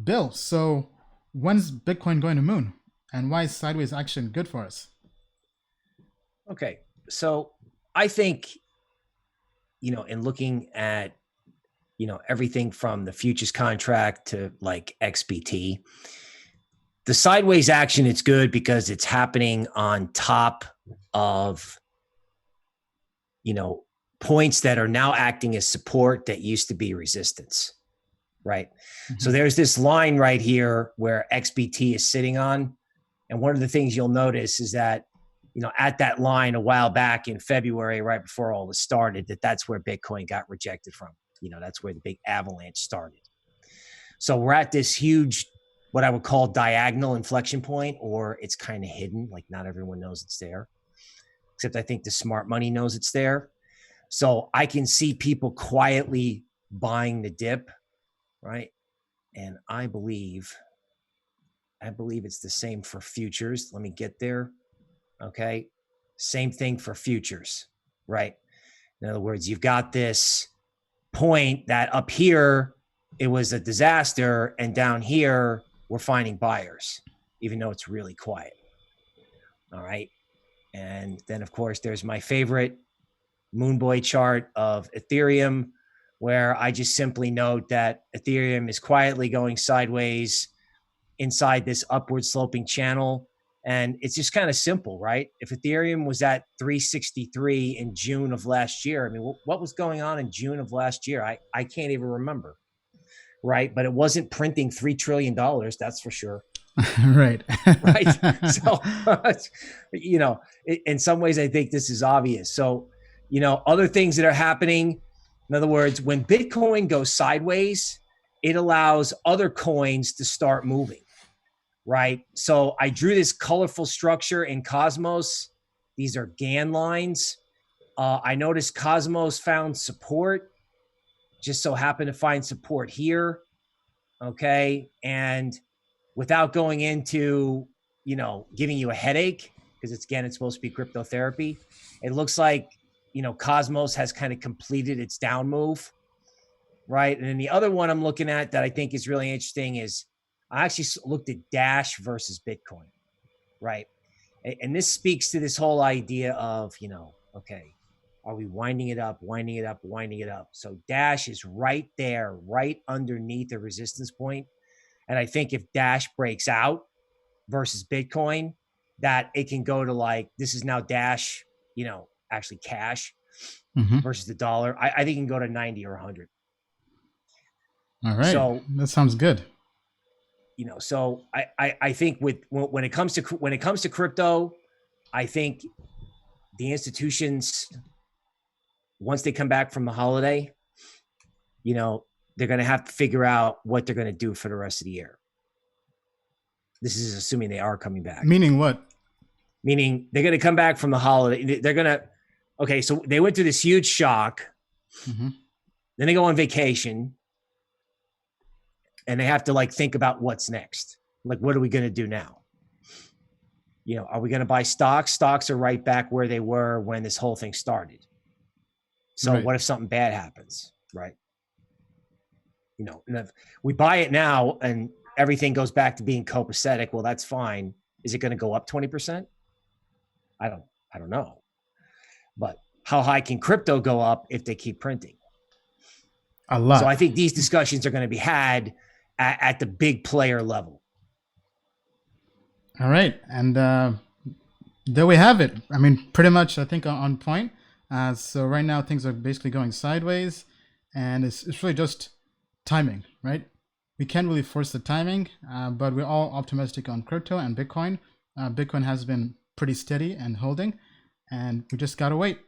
Bill, so when's Bitcoin going to moon? And why is sideways action good for us? Okay. So I think, in looking at, everything from the futures contract to like XBT, the sideways action, it's good because it's happening on top of, points that are now acting as support that used to be resistance, right? Mm-hmm. So there's this line right here where XBT is sitting on. And one of the things you'll notice is that, at that line a while back in February, right before all this started, that's where Bitcoin got rejected from. That's where the big avalanche started. So we're at this huge, what I would call diagonal inflection point, or it's kind of hidden. Like not everyone knows it's there, except I think the smart money knows it's there. So I can see people quietly buying the dip, right? And I believe it's the same for futures. Let me get there. Okay. Same thing for futures, right? In other words, you've got this point that up here, it was a disaster. And down here, we're finding buyers, even though it's really quiet. All right. And then, of course, there's my favorite Moonboy chart of Ethereum, where I just simply note that Ethereum is quietly going sideways inside this upward sloping channel. And it's just kind of simple, right? If Ethereum was at 363 in June of last year, I mean, what was going on in June of last year? I can't even remember, right? But it wasn't printing $3 trillion, that's for sure. Right. Right. So, in some ways, I think this is obvious. So, other things that are happening, in other words, when Bitcoin goes sideways, it allows other coins to start moving, right? So I drew this colorful structure in Cosmos. These are Gann lines. I noticed Cosmos found support, just so happened to find support here, okay? And without going into, giving you a headache, because it's supposed to be cryptotherapy, it looks like, Cosmos has kind of completed its down move, right? And then the other one I'm looking at that I think is really interesting is I actually looked at Dash versus Bitcoin, right? And this speaks to this whole idea of, okay, are we winding it up? So Dash is right there, right underneath the resistance point. And I think if Dash breaks out versus Bitcoin, that it can go to like, this is now Dash, actually cash versus the dollar. I think it can go to 90 or 100. All right. So that sounds good. So I think when it comes to crypto, I think the institutions, once they come back from the holiday, they're going to have to figure out what they're going to do for the rest of the year. This is assuming they are coming back. Meaning what? Meaning they're going to come back from the holiday. They're going to, okay, so they went through this huge shock. Mm-hmm. Then they go on vacation. And they have to like think about what's next. Like, what are we going to do now? Are we going to buy stocks? Stocks are right back where they were when this whole thing started. So right. What if something bad happens, right? And if we buy it now and everything goes back to being copacetic, well, that's fine. Is it going to go up 20%? I don't know. But how high can crypto go up if they keep printing? A lot. So I think these discussions are going to be had at the big player level. All right. And there we have it. I mean, pretty much, I think, on point. So right now, things are basically going sideways. And it's really just timing, right? We can't really force the timing, but we're all optimistic on crypto and Bitcoin. Bitcoin has been pretty steady and holding. And we just got to wait.